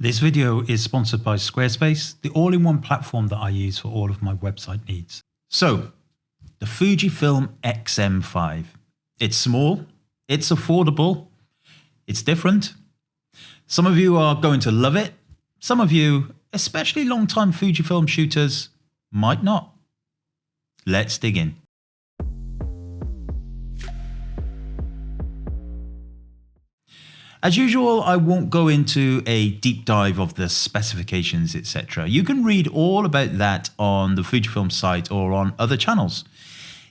This video is sponsored by Squarespace, the all-in-one platform that I use for all of my website needs. So, the Fujifilm X-M5. It's small, it's affordable, it's different. Some of you are going to love it. Some of you, especially long-time Fujifilm shooters, might not. Let's dig in. As usual, I won't go into a deep dive of the specifications, etc. You can read all about that on the Fujifilm site or on other channels.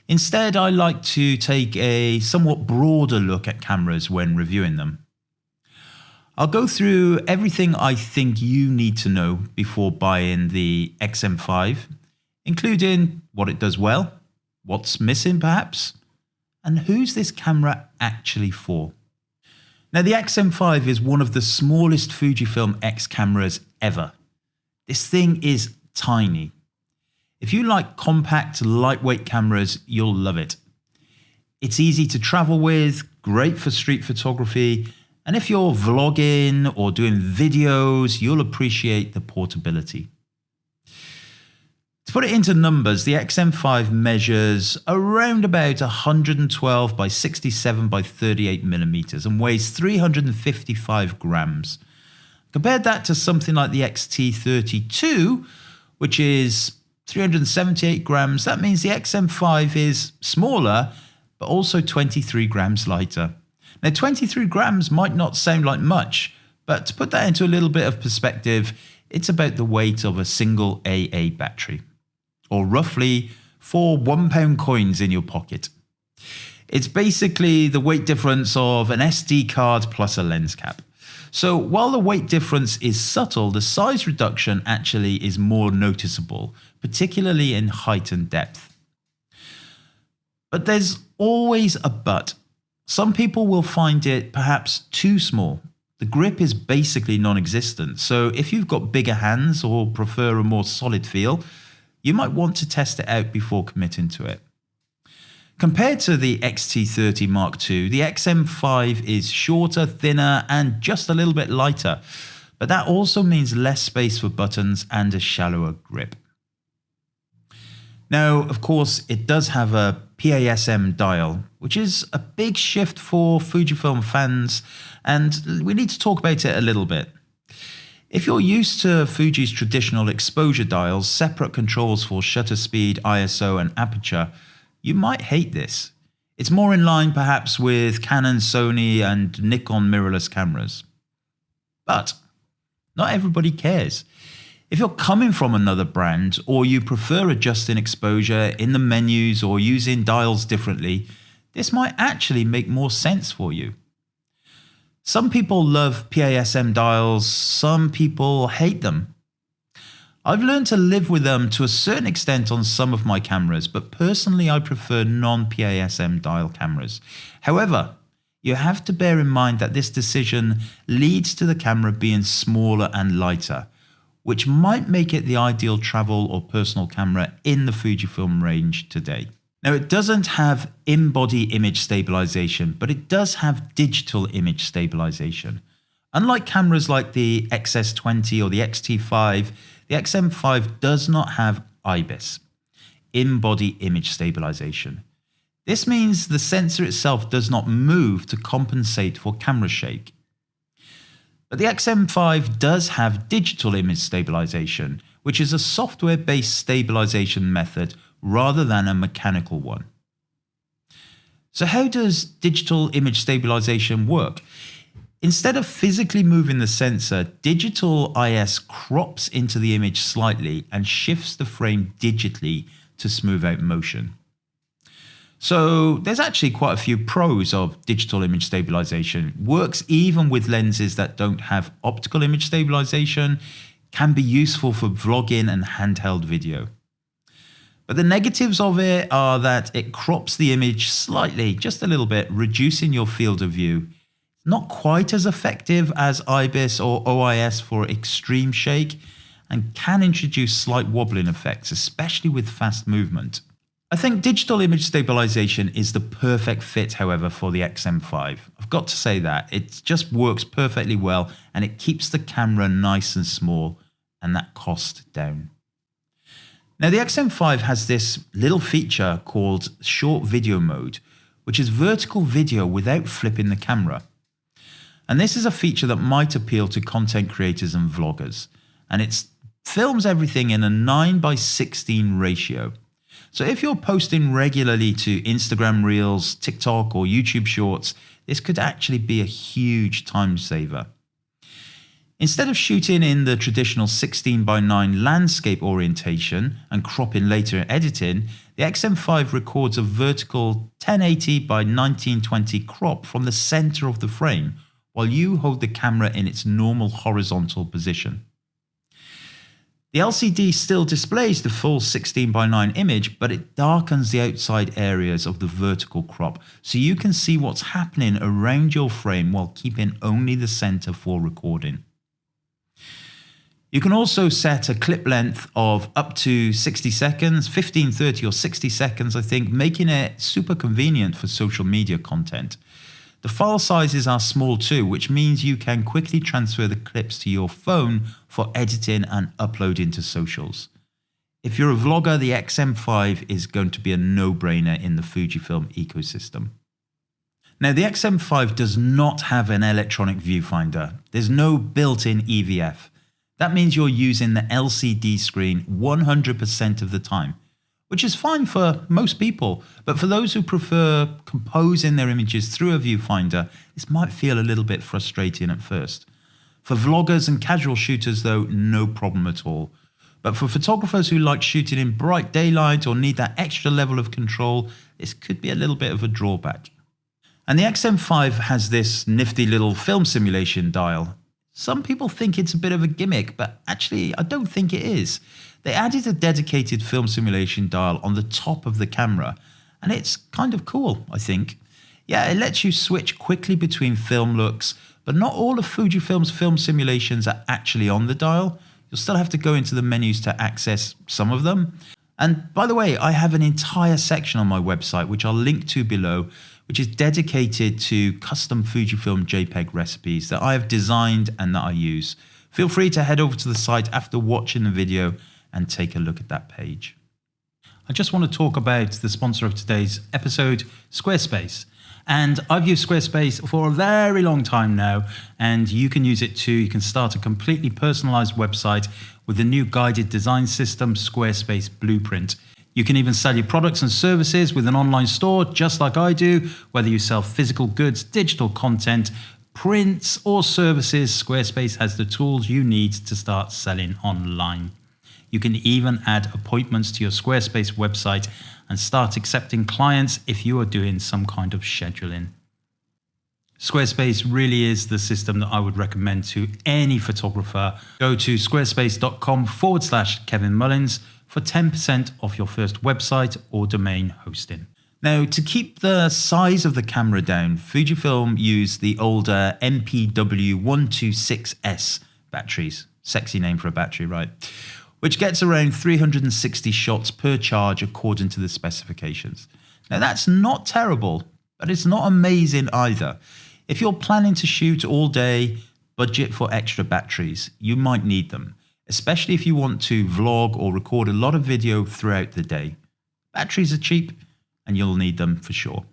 Instead, I like to take a somewhat broader look at cameras when reviewing them. I'll go through everything I think you need to know before buying the X-M5, including what it does well, what's missing perhaps, and who's this camera actually for. Now, the X-M5 is one of the smallest Fujifilm X cameras ever. This thing is tiny. If you like compact, lightweight cameras, you'll love it. It's easy to travel with, great for street photography, and if you're vlogging or doing videos, you'll appreciate the portability. To put it into numbers, the X-M5 measures around about 112 by 67 by 38 millimeters and weighs 355 grams. Compare that to something like the X-T32, which is 378 grams. That means the X-M5 is smaller, but also 23 grams lighter. Now, 23 grams might not sound like much, but to put that into a little bit of perspective, it's about the weight of a single AA battery, or roughly 4 £1 coins in your pocket. It's basically the weight difference of an SD card plus a lens cap. So while the weight difference is subtle, the size reduction actually is more noticeable, particularly in height and depth. But there's always a but. Some people will find it perhaps too small. The grip is basically non-existent, so if you've got bigger hands or prefer a more solid feel, you might want to test it out before committing to it. Compared to the X-T30 Mark II, the X-M5 is shorter, thinner, and just a little bit lighter, but that also means less space for buttons and a shallower grip. Now, of course, it does have a PASM dial, which is a big shift for Fujifilm fans, and we need to talk about it a little bit. If you're used to Fuji's traditional exposure dials, separate controls for shutter speed, ISO, and aperture, you might hate this. It's more in line perhaps with Canon, Sony, and Nikon mirrorless cameras. But not everybody cares. If you're coming from another brand, or you prefer adjusting exposure in the menus or using dials differently, this might actually make more sense for you. Some people love PASM dials, some people hate them. I've learned to live with them to a certain extent on some of my cameras, but personally I prefer non-PASM dial cameras. However, you have to bear in mind that this decision leads to the camera being smaller and lighter, which might make it the ideal travel or personal camera in the Fujifilm range today. Now, it doesn't have in-body image stabilization, but it does have digital image stabilization. Unlike cameras like the XS20 or the XT5, the X-M5 does not have IBIS, in-body image stabilization. This means the sensor itself does not move to compensate for camera shake. But the X-M5 does have digital image stabilization, which is a software-based stabilization method rather than a mechanical one. So how does digital image stabilization work? Instead of physically moving the sensor, digital IS crops into the image slightly and shifts the frame digitally to smooth out motion. So there's actually quite a few pros of digital image stabilization. Works even with lenses that don't have optical image stabilization, can be useful for vlogging and handheld video. But the negatives of it are that it crops the image slightly, just a little bit, reducing your field of view. Not quite as effective as IBIS or OIS for extreme shake, and can introduce slight wobbling effects, especially with fast movement. I think digital image stabilization is the perfect fit, however, for the X-M5. I've got to say that. It just works perfectly well and it keeps the camera nice and small and that cost down. Now the X-M5 has this little feature called short video mode, which is vertical video without flipping the camera. And this is a feature that might appeal to content creators and vloggers. And it films everything in a 9:16 ratio. So if you're posting regularly to Instagram Reels, TikTok or YouTube Shorts, this could actually be a huge time saver. Instead of shooting in the traditional 16:9 landscape orientation and cropping later in editing, the X-M5 records a vertical 1080x1920 crop from the center of the frame, while you hold the camera in its normal horizontal position. The LCD still displays the full 16:9 image, but it darkens the outside areas of the vertical crop, so you can see what's happening around your frame while keeping only the center for recording. You can also set a clip length of up to 60 seconds, 15, 30 or 60 seconds, I think, making it super convenient for social media content. The file sizes are small too, which means you can quickly transfer the clips to your phone for editing and uploading to socials. If you're a vlogger, the X-M5 is going to be a no-brainer in the Fujifilm ecosystem. Now, the X-M5 does not have an electronic viewfinder. There's no built-in EVF. That means you're using the LCD screen 100% of the time, which is fine for most people, but for those who prefer composing their images through a viewfinder, this might feel a little bit frustrating at first. For vloggers and casual shooters though, no problem at all. But for photographers who like shooting in bright daylight or need that extra level of control, this could be a little bit of a drawback. And the X-M5 has this nifty little film simulation dial. Some people think it's a bit of a gimmick, but actually I don't think it is. They added a dedicated film simulation dial on the top of the camera, and it's kind of cool, I think. Yeah, it lets you switch quickly between film looks, but not all of Fujifilm's film simulations are actually on the dial. You'll still have to go into the menus to access some of them. And by the way, I have an entire section on my website, which I'll link to below, which is dedicated to custom Fujifilm JPEG recipes that I have designed and that I use. Feel free to head over to the site after watching the video and take a look at that page. I just want to talk about the sponsor of today's episode, Squarespace. And I've used Squarespace for a very long time now, and you can use it too. You can start a completely personalized website with the new guided design system, Squarespace Blueprint. You can even sell your products and services with an online store, just like I do. Whether you sell physical goods, digital content, prints, or services, Squarespace has the tools you need to start selling online. You can even add appointments to your Squarespace website and start accepting clients if you are doing some kind of scheduling. Squarespace really is the system that I would recommend to any photographer. Go to squarespace.com/Kevin Mullins for 10% off your first website or domain hosting. Now, to keep the size of the camera down, Fujifilm used the older MPW126S batteries. Sexy name for a battery, right? Which gets around 360 shots per charge according to the specifications. Now that's not terrible, but it's not amazing either. If you're planning to shoot all day, budget for extra batteries. You might need them, especially if you want to vlog or record a lot of video throughout the day. Batteries are cheap and you'll need them for sure.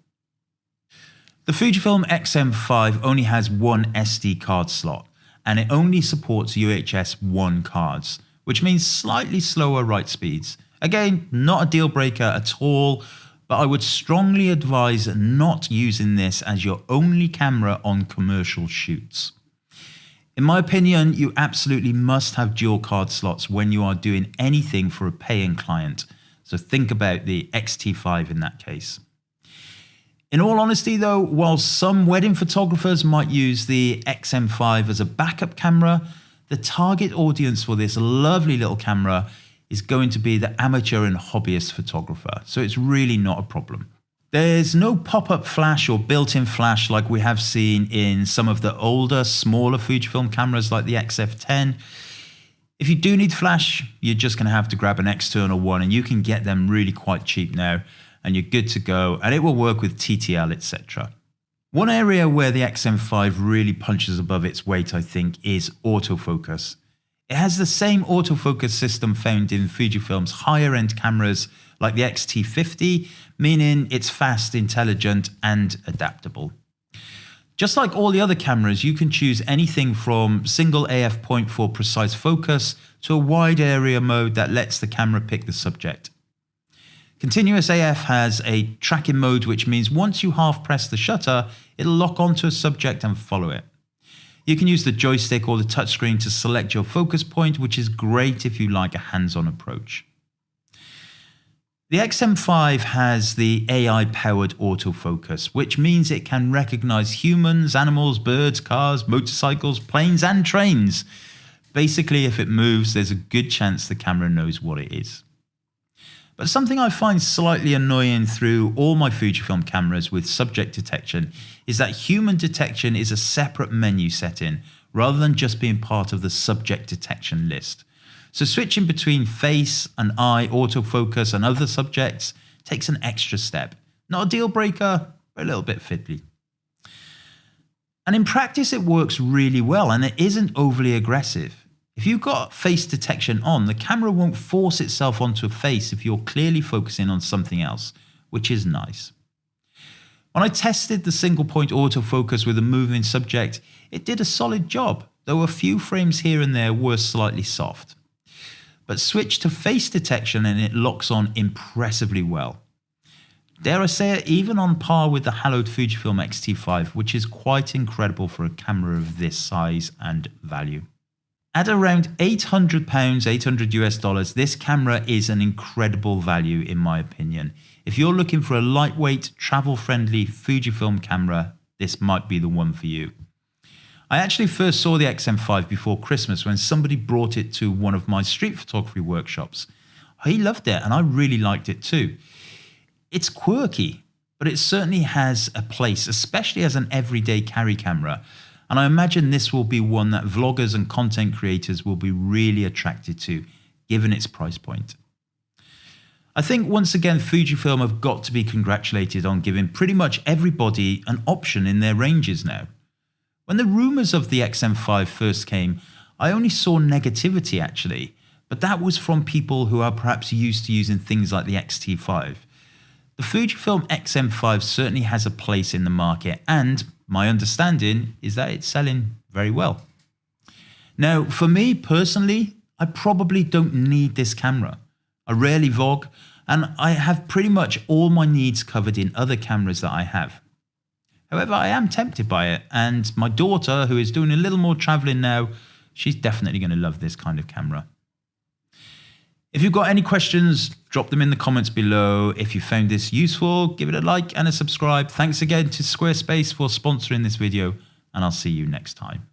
The Fujifilm X-M5 only has one SD card slot, and it only supports UHS 1 cards, which means slightly slower write speeds. Again, not a deal breaker at all, but I would strongly advise not using this as your only camera on commercial shoots. In my opinion, you absolutely must have dual card slots when you are doing anything for a paying client. So think about the X-T5 in that case. In all honesty though, while some wedding photographers might use the X-M5 as a backup camera, the target audience for this lovely little camera is going to be the amateur and hobbyist photographer, so it's really not a problem. There's no pop-up flash or built-in flash like we have seen in some of the older, smaller Fujifilm cameras like the X-F10. If you do need flash, you're just going to have to grab an external one, and you can get them really quite cheap now, and you're good to go, and it will work with TTL, etc. One area where the X-M5 really punches above its weight, I think, is autofocus. It has the same autofocus system found in Fujifilm's higher-end cameras like the X-T50, meaning it's fast, intelligent, and adaptable. Just like all the other cameras, you can choose anything from single AF point for precise focus to a wide area mode that lets the camera pick the subject. Continuous AF has a tracking mode, which means once you half press the shutter, it'll lock onto a subject and follow it. You can use the joystick or the touchscreen to select your focus point, which is great if you like a hands-on approach. The X-M5 has the AI-powered autofocus, which means it can recognize humans, animals, birds, cars, motorcycles, planes, and trains. Basically, if it moves, there's a good chance the camera knows what it is. But something I find slightly annoying through all my Fujifilm cameras with subject detection is that human detection is a separate menu setting rather than just being part of the subject detection list. So switching between face and eye autofocus and other subjects takes an extra step. Not a deal breaker, but a little bit fiddly. And in practice, it works really well, and it isn't overly aggressive. If you've got face detection on, the camera won't force itself onto a face if you're clearly focusing on something else, which is nice. When I tested the single point autofocus with a moving subject, it did a solid job, though a few frames here and there were slightly soft. But switch to face detection and it locks on impressively well. Dare I say it, even on par with the hallowed Fujifilm X-T5, which is quite incredible for a camera of this size and value. At around £800, $800 US, this camera is an incredible value in my opinion. If you're looking for a lightweight, travel-friendly Fujifilm camera, this might be the one for you. I actually first saw the X-M5 before Christmas when somebody brought it to one of my street photography workshops. He loved it and I really liked it too. It's quirky, but it certainly has a place, especially as an everyday carry camera. And I imagine this will be one that vloggers and content creators will be really attracted to, given its price point. I think once again, Fujifilm have got to be congratulated on giving pretty much everybody an option in their ranges now. When the rumors of the X-M5 first came, I only saw negativity actually, but that was from people who are perhaps used to using things like the X-T5. The Fujifilm X-M5 certainly has a place in the market, and my understanding is that it's selling very well. Now, for me personally, I probably don't need this camera. I rarely vlog, and I have pretty much all my needs covered in other cameras that I have. However, I am tempted by it, and my daughter, who is doing a little more traveling now, she's definitely going to love this kind of camera. If you've got any questions, drop them in the comments below. If you found this useful, give it a like and a subscribe. Thanks again to Squarespace for sponsoring this video, and I'll see you next time.